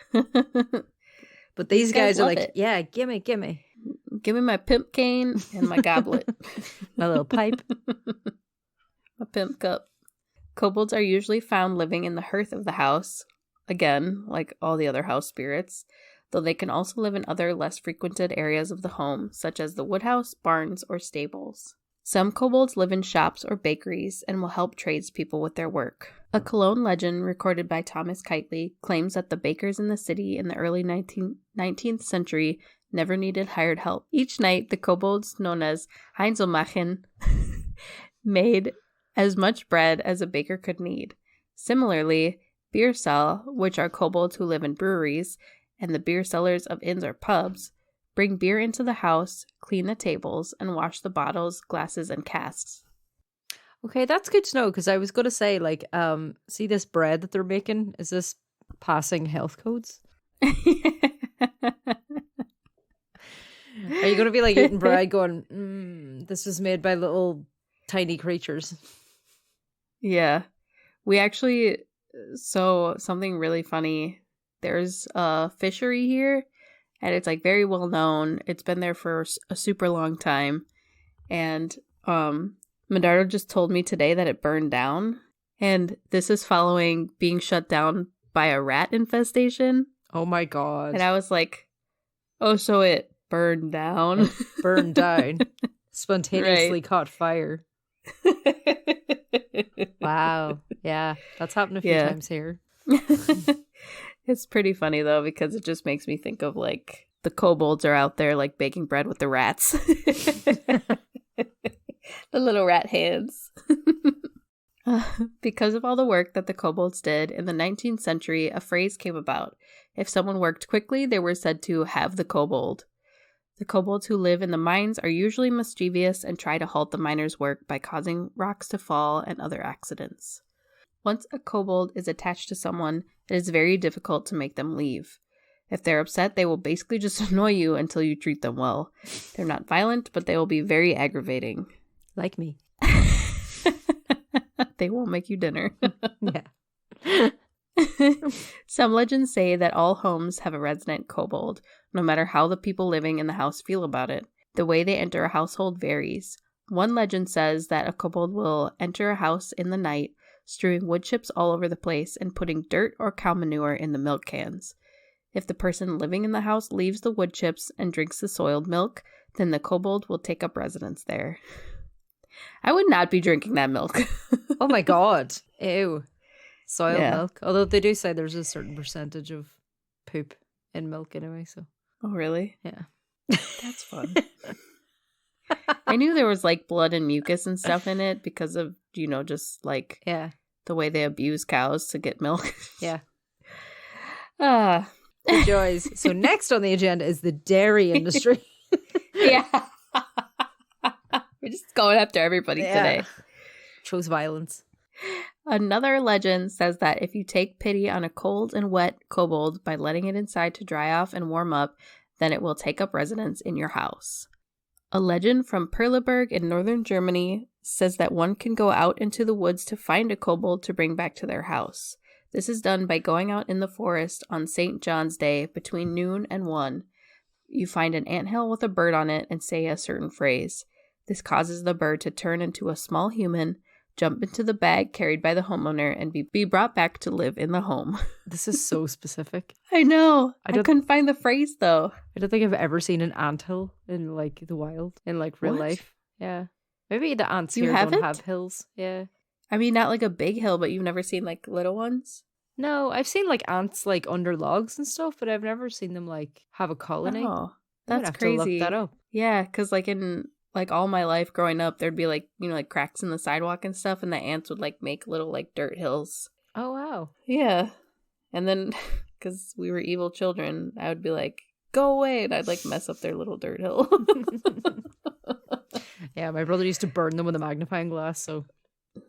But these guys are like, it. yeah, gimme. Give me my pimp cane and my goblet. My little pipe. My pimp cup. Kobolds are usually found living in the hearth of the house. Again, like all the other house spirits. Though they can also live in other less frequented areas of the home, such as the woodhouse, barns, or stables. Some kobolds live in shops or bakeries and will help tradespeople with their work. A Cologne legend recorded by Thomas Kitely claims that the bakers in the city in the early 19th century never needed hired help. Each night, the kobolds, known as Heinzelmachen, made as much bread as a baker could need. Similarly, Biersal, which are kobolds who live in breweries, and the beer sellers of inns or pubs, bring beer into the house, clean the tables, and wash the bottles, glasses, and casks. Okay, that's good to know, because I was going to say, like, see this bread that they're making? Is this passing health codes? Are you going to be like eating bread going, this was made by little tiny creatures? Yeah. We actually, so something really funny, there's a fishery here, and it's like very well known. It's been there for a super long time. And Medardo just told me today that it burned down. And this is following being shut down by a rat infestation. Oh my God. And I was like, oh, so it burned down. It burned down. Spontaneously caught fire. Wow. Yeah. That's happened a few times here. It's pretty funny though, because it just makes me think of like the kobolds are out there like baking bread with the rats. The little rat hands. Because of all the work that the kobolds did, in the 19th century, a phrase came about. If someone worked quickly, they were said to have the kobold. The kobolds who live in the mines are usually mischievous and try to halt the miners' work by causing rocks to fall and other accidents. Once a kobold is attached to someone, it is very difficult to make them leave. If they're upset, they will basically just annoy you until you treat them well. They're not violent, but they will be very aggravating. Like me. They won't make you dinner. Yeah. Some legends say that all homes have a resident kobold, no matter how the people living in the house feel about it. The way they enter a household varies. One legend says that a kobold will enter a house in the night, strewing wood chips all over the place and putting dirt or cow manure in the milk cans. If the person living in the house leaves the wood chips and drinks the soiled milk, then the kobold will take up residence there. I would not be drinking that milk. Oh my God. Ew. Soiled milk. Although they do say there's a certain percentage of poop in milk anyway, so. Oh, really? Yeah. That's fun. I knew there was like blood and mucus and stuff in it because of, just like the way they abuse cows to get milk. Yeah. Good joys. So next on the agenda is the dairy industry. Yeah. We're just going after everybody today. Chose violence. Another legend says that if you take pity on a cold and wet kobold by letting it inside to dry off and warm up, then it will take up residence in your house. A legend from Perleberg in northern Germany says that one can go out into the woods to find a kobold to bring back to their house. This is done by going out in the forest on St. John's Day between noon and 1. You find an anthill with a bird on it and say a certain phrase. This causes the bird to turn into a small human, jump into the bag carried by the homeowner, and be brought back to live in the home. This is so specific. I know. I couldn't find the phrase, though. I don't think I've ever seen an anthill in, like, the wild, in, like, real life. Yeah. Maybe the ants here don't have hills. Yeah. I mean, not like a big hill, but you've never seen, like, little ones? No, I've seen, like, ants, like, under logs and stuff, but I've never seen them, like, have a colony. Oh, that's crazy. To look that up. Yeah, because, like, in... like all my life growing up, there'd be like, like cracks in the sidewalk and stuff, and the ants would like make little like dirt hills. Oh, wow. Yeah. And then, because we were evil children, I would be like, go away. And I'd like mess up their little dirt hill. Yeah, my brother used to burn them with a magnifying glass, so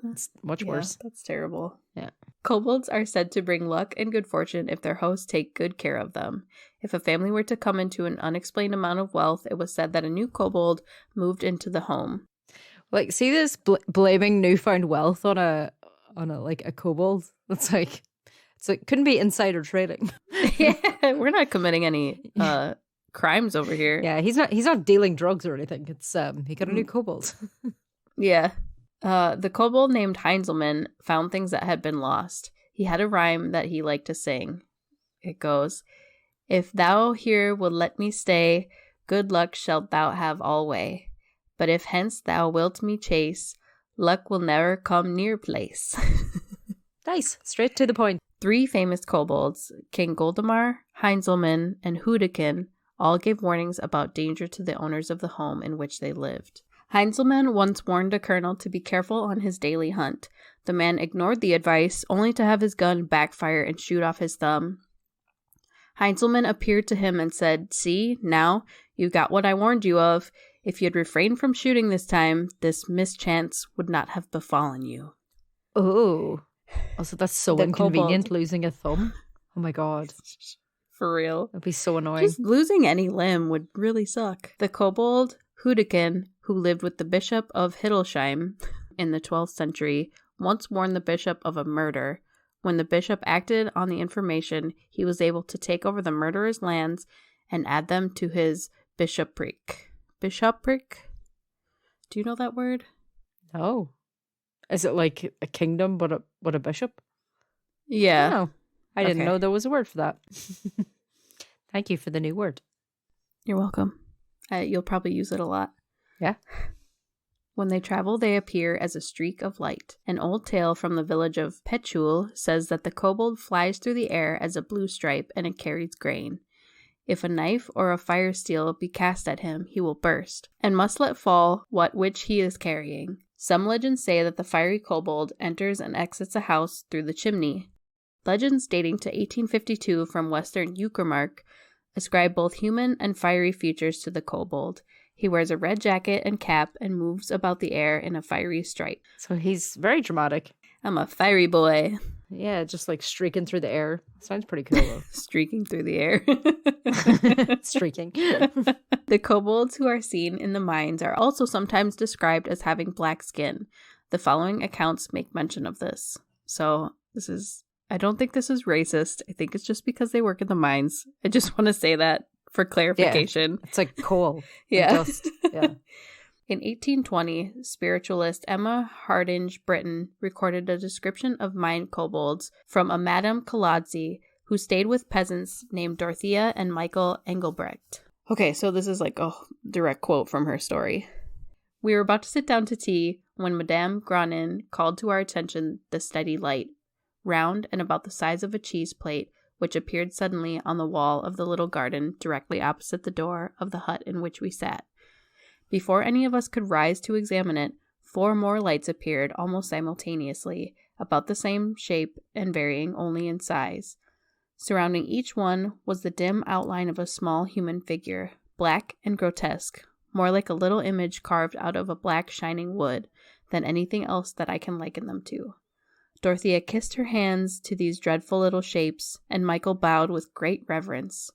it's much worse. That's terrible. Yeah. Kobolds are said to bring luck and good fortune if their hosts take good care of them. If a family were to come into an unexplained amount of wealth, it was said that a new kobold moved into the home. Like, see this blaming newfound wealth on a kobold? It's like couldn't be insider trading. Yeah, we're not committing any crimes over here. Yeah, he's not dealing drugs or anything. It's he got a new kobold. Yeah. The kobold named Heinzelman found things that had been lost. He had a rhyme that he liked to sing. It goes, "If thou here wilt let me stay, good luck shalt thou have alway. But if hence thou wilt me chase, luck will never come near place." Nice. Straight to the point. 3 famous kobolds, King Goldemar, Heinzelman, and Hudekin, all gave warnings about danger to the owners of the home in which they lived. Heinzelman once warned a colonel to be careful on his daily hunt. The man ignored the advice, only to have his gun backfire and shoot off his thumb. Heinzelman appeared to him and said, "See, now, you got what I warned you of. If you'd refrained from shooting this time, this mischance would not have befallen you." Oh. Also, that's so The inconvenient, kobold. losing a thumb. Oh my god. For real. That'd be so annoying. Just losing any limb would really suck. The kobold, Hudekin, who lived with the Bishop of Hiddlesheim in the 12th century, once warned the bishop of a murder. When the bishop acted on the information, he was able to take over the murderer's lands and add them to his bishopric. Bishopric? Do you know that word? No. Is it like a kingdom but a bishop? Yeah. No. I didn't Okay. know there was a word for that. Thank you for the new word. You're welcome. You'll probably use it a lot. Yeah. When they travel, they appear as a streak of light. An old tale from the village of Pt.2 says that the kobold flies through the air as a blue stripe and it carries grain. If a knife or a fire steel be cast at him, he will burst, and must let fall which he is carrying. Some legends say that the fiery kobold enters and exits a house through the chimney. Legends dating to 1852 from western Uckermark ascribe both human and fiery features to the kobold. He wears a red jacket and cap and moves about the air in a fiery stripe. So he's very dramatic. I'm a fiery boy. Yeah, just like streaking through the air. Sounds pretty cool though. Streaking through the air. Streaking. The kobolds who are seen in the mines are also sometimes described as having black skin. The following accounts make mention of this. So I don't think this is racist. I think it's just because they work in the mines. I just want to say that for clarification. Yeah, it's like coal. Yeah. Dust. Yeah. In 1820, spiritualist Emma Hardinge Britton recorded a description of mine kobolds from a Madame Colodzi who stayed with peasants named Dorothea and Michael Engelbrecht. Okay, so this is like a direct quote from her story. We were about to sit down to tea when Madame Gronin called to our attention the steady light, round and about the size of a cheese plate, which appeared suddenly on the wall of the little garden directly opposite the door of the hut in which we sat. Before any of us could rise to examine it, 4 more lights appeared almost simultaneously, about the same shape and varying only in size. Surrounding each one was the dim outline of a small human figure, black and grotesque, more like a little image carved out of a black shining wood than anything else that I can liken them to. Dorothea kissed her hands to these dreadful little shapes, and Michael bowed with great reverence.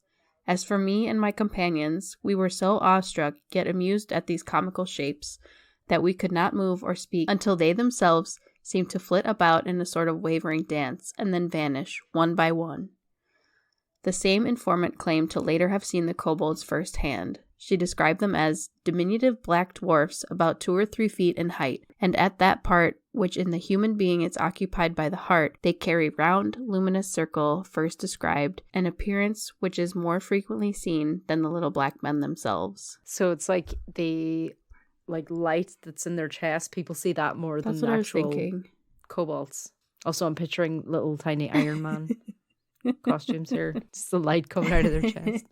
As for me and my companions, we were so awestruck yet amused at these comical shapes that we could not move or speak until they themselves seemed to flit about in a sort of wavering dance and then vanish one by one. The same informant claimed to later have seen the kobolds firsthand. She described them as diminutive black dwarfs about 2 or 3 feet in height, and at that part which in the human being is occupied by the heart, they carry round, luminous circle first described, an appearance which is more frequently seen than the little black men themselves. So it's like the light that's in their chest. People see that more That's than what the I was actual thinking. kobolds. Also, I'm picturing little tiny Iron Man costumes here. Just the light coming out of their chest.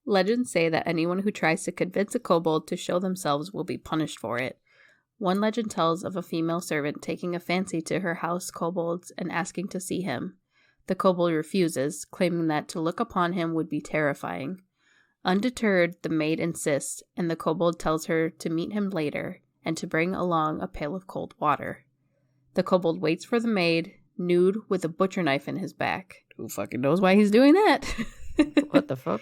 Legends say that anyone who tries to convince a kobold to show themselves will be punished for it. One legend tells of a female servant taking a fancy to her house kobolds and asking to see him. The kobold refuses, claiming that to look upon him would be terrifying. Undeterred, the maid insists, and the kobold tells her to meet him later and to bring along a pail of cold water. The kobold waits for the maid, nude with a butcher knife in his back. Who fucking knows why he's doing that? What the fuck?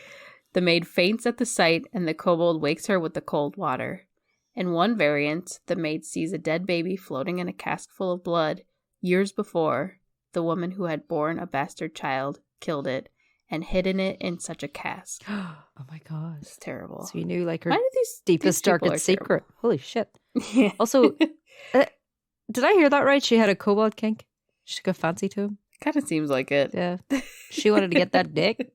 The maid faints at the sight, and the kobold wakes her with the cold water. In one variant, the maid sees a dead baby floating in a cask full of blood. Years before, the woman who had borne a bastard child killed it and hidden it in such a cask. Oh my god. It's terrible. So you knew like her Why do these deepest, people darkest are secret. terrible? Holy shit. Yeah. Also, did I hear that right? She had a kobold kink? She got fancy to him? Kind of seems like it. Yeah. She wanted to get that dick.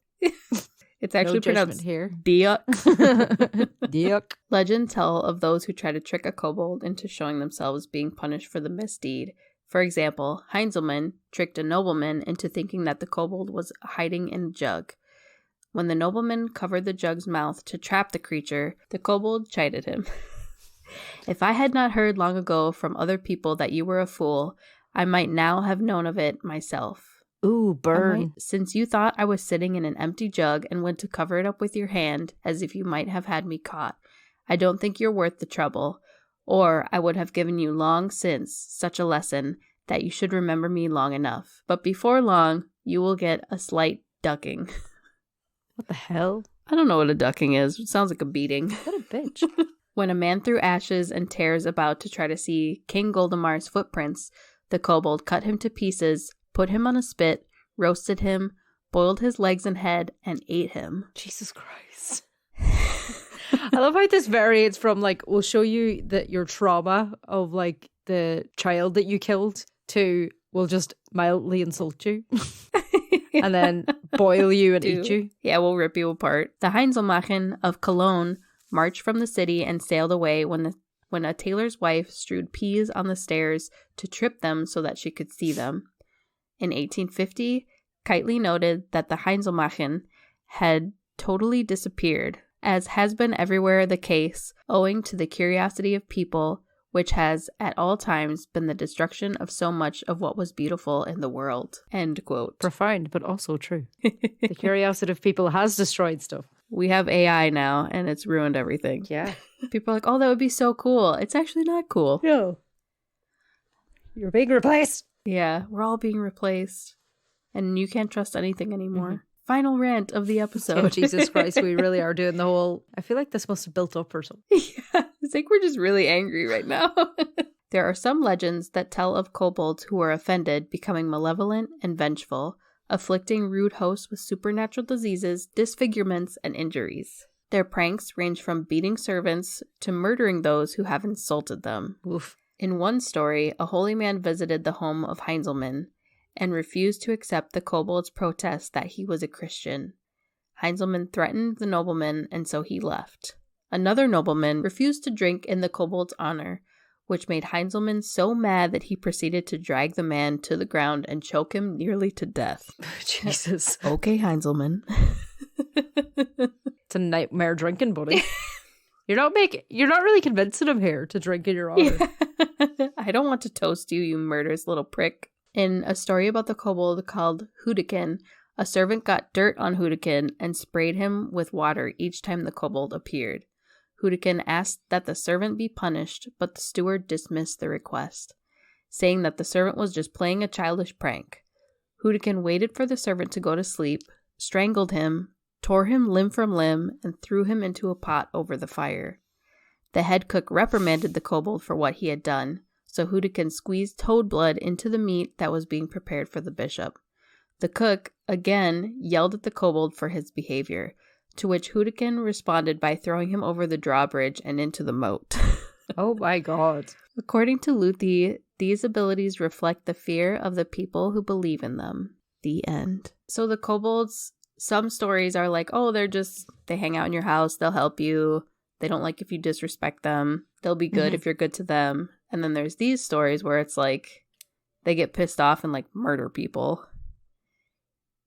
It's actually No judgment pronounced here. Diuk. Dick. Legends tell of those who try to trick a kobold into showing themselves being punished for the misdeed. For example, Heinzelman tricked a nobleman into thinking that the kobold was hiding in a jug. When the nobleman covered the jug's mouth to trap the creature, the kobold chided him. If I had not heard long ago from other people that you were a fool, I might now have known of it myself. Ooh, burn. Since you thought I was sitting in an empty jug and went to cover it up with your hand, as if you might have had me caught, I don't think you're worth the trouble, or I would have given you long since such a lesson that you should remember me long enough. But before long, you will get a slight ducking. What the hell? I don't know what a ducking is. It sounds like a beating. What a bitch. When a man threw ashes and tears about to try to see King Goldamar's footprints, the kobold cut him to pieces, put him on a spit, roasted him, boiled his legs and head, and ate him. Jesus Christ. I love how this varies from like, we'll show you that your trauma of like the child that you killed to we'll just mildly insult you and then boil you and eat you. Yeah, we'll rip you apart. The Heinzelmachen of Cologne marched from the city and sailed away when a tailor's wife strewed peas on the stairs to trip them so that she could see them. In 1850, Keightley noted that the Heinzelmachen had totally disappeared, as has been everywhere the case, owing to the curiosity of people, which has at all times been the destruction of so much of what was beautiful in the world. End quote. Profound, but also true. The curiosity of people has destroyed stuff. We have AI now, and it's ruined everything. Yeah. People are like, oh, that would be so cool. It's actually not cool. No. You're being replaced. Yeah, we're all being replaced. And you can't trust anything anymore. Mm-hmm. Final rant of the episode. Oh, Jesus Christ, we really are doing the whole... I feel like this must have built up or something. Yeah, it's like we're just really angry right now. There are some legends that tell of kobolds who are offended becoming malevolent and vengeful, afflicting rude hosts with supernatural diseases, disfigurements, and injuries. Their pranks range from beating servants to murdering those who have insulted them. Oof. In one story, a holy man visited the home of Heinzelman and refused to accept the kobold's protest that he was a Christian. Heinzelman threatened the nobleman, and so he left. Another nobleman refused to drink in the kobold's honor, which made Heinzelman so mad that he proceeded to drag the man to the ground and choke him nearly to death. Jesus. Okay, Heinzelman. It's a nightmare drinking, buddy. You're not really convincing him here to drink in your honor. Yeah. I don't want to toast you, you murderous little prick. In a story about the kobold called Hudekin, a servant got dirt on Hudekin and sprayed him with water each time the kobold appeared. Hudekin asked that the servant be punished, but the steward dismissed the request, saying that the servant was just playing a childish prank. Hudekin waited for the servant to go to sleep, strangled him, tore him limb from limb, and threw him into a pot over the fire. The head cook reprimanded the kobold for what he had done, so Hudekin squeezed toad blood into the meat that was being prepared for the bishop. The cook, again, yelled at the kobold for his behavior, to which Hudekin responded by throwing him over the drawbridge and into the moat. Oh my god. According to Luthi, these abilities reflect the fear of the people who believe in them. The end. So the kobolds, some stories are like, oh, they hang out in your house, they'll help you, they don't like if you disrespect them, they'll be good if you're good to them. And then there's these stories where it's like, they get pissed off and like murder people.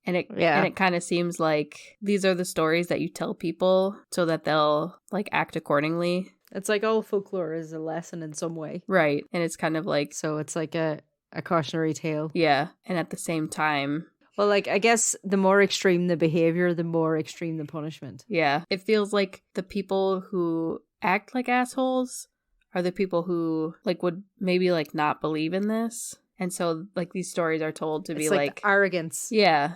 And it kind of seems like these are the stories that you tell people so that they'll like act accordingly. It's like all folklore is a lesson in some way. Right. And it's kind of like... So it's like a cautionary tale. Yeah. And at the same time... Well, like, I guess the more extreme the behavior, the more extreme the punishment. Yeah. It feels like the people who act like assholes are the people who, like, would maybe, like, not believe in this. And so, like, these stories are told to be like the arrogance. Yeah.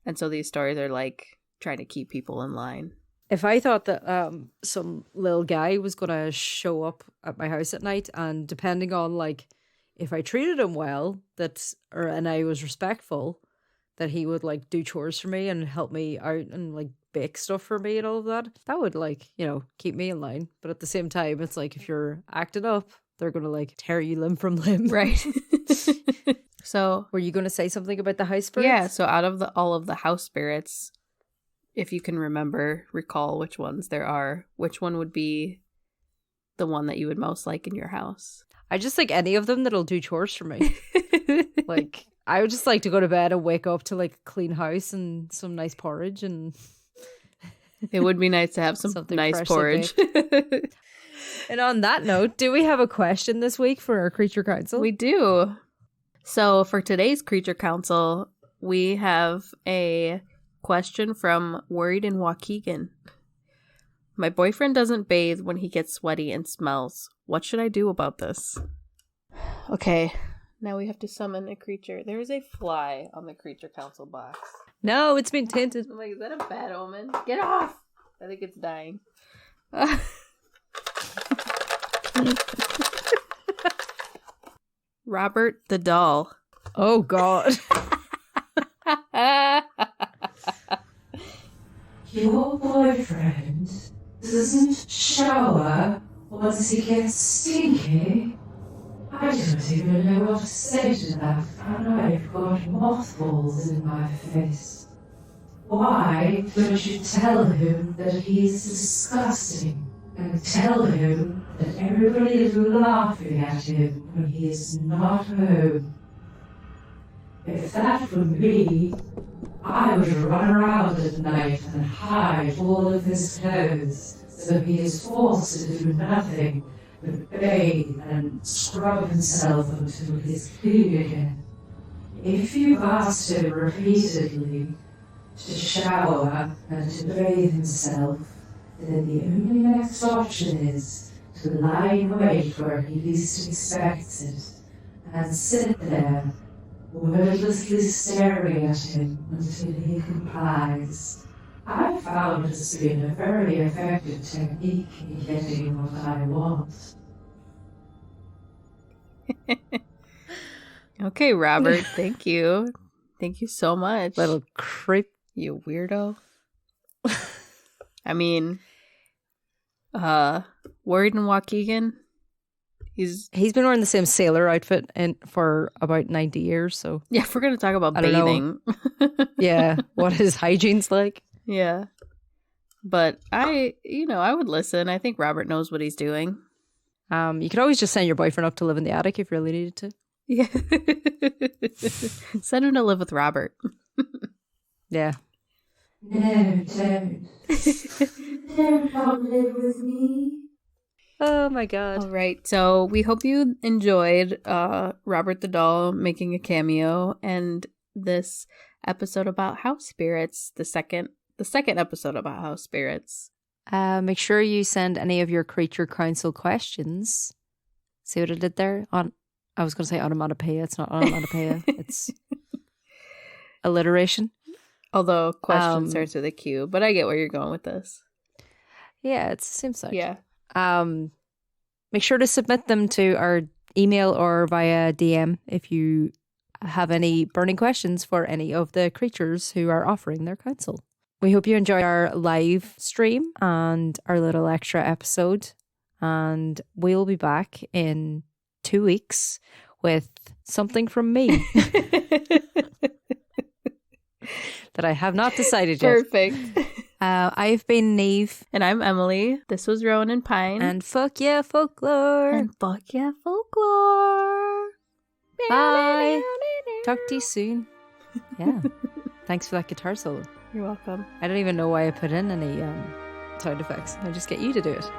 And so these stories are, like, trying to keep people in line. If I thought that some little guy was going to show up at my house at night, and depending on, like, if I treated him well, and I was respectful, that he would, like, do chores for me and help me out and, like, bake stuff for me and all of that, that would, like, you know, keep me in line. But at the same time, it's like, if you're acting up, they're going to, like, tear you limb from limb. Right. So, were you going to say something about the house spirits? Yeah, so out of all of the house spirits, if you can recall which ones there are, which one would be the one that you would most like in your house? I just like any of them that'll do chores for me. Like, I would just like to go to bed and wake up to, like, a clean house and some nice porridge. And it would be nice to have some nice porridge. And on that note, do we have a question this week for our Creature Counsel? We do. So for today's Creature Counsel, we have a question from Worried in Waukegan. My boyfriend doesn't bathe when he gets sweaty and smells. What should I do about this? Okay, now we have to summon a creature. There is a fly on the Creature Counsel box. No, it's been tinted. I'm like, is that a bad omen? Get off! I think it's dying. Robert the doll. Oh, God. Your boyfriend doesn't shower once he gets stinky? I don't even know what to say to that, and I've got mothballs in my face. Why don't you tell him that he's disgusting, and tell him that everybody is laughing at him when he is not home? If that were me, I would run around at night and hide all of his clothes, so he is forced to do nothing but bathe and scrub himself until he's clean again. If you've asked him repeatedly to shower and to bathe himself, then the only next option is to lie in wait where he least expects it, and sit there, wordlessly staring at him until he complies. I've found it's been a very effective technique in getting what I want. Okay, Robert, thank you. Thank you so much. Little creep. You weirdo. I mean, Worried in Waukegan. He's been wearing the same sailor outfit for about 90 years, so... Yeah, if we're going to talk about bathing. Yeah, what his hygiene's like. Yeah. But I would listen. I think Robert knows what he's doing. You could always just send your boyfriend up to live in the attic if you really needed to. Yeah. Send him to live with Robert. Yeah. No, don't. Don't come live with me. Oh my God. All right. So we hope you enjoyed Robert the Doll making a cameo and this episode about house spirits, the second episode about house spirits. Make sure you send any of your Creature Counsel questions. See what I did there? I was going to say onomatopoeia. It's not onomatopoeia. It's alliteration. Although question starts with a Q, but I get where you're going with this. Yeah, it seems like. Yeah. Make sure to submit them to our email or via DM if you have any burning questions for any of the creatures who are offering their counsel. We hope you enjoy our live stream and our little extra episode. And we'll be back in 2 weeks with something from me that I have not decided yet. Perfect. I've been Neve. And I'm Emily. This was Rowan and Pine. And fuck yeah, Folklore. And fuck yeah, Folklore. Bye. Talk to you soon. Yeah. Thanks for that guitar solo. You're welcome. I don't even know why I put in any sound effects. I'll just get you to do it.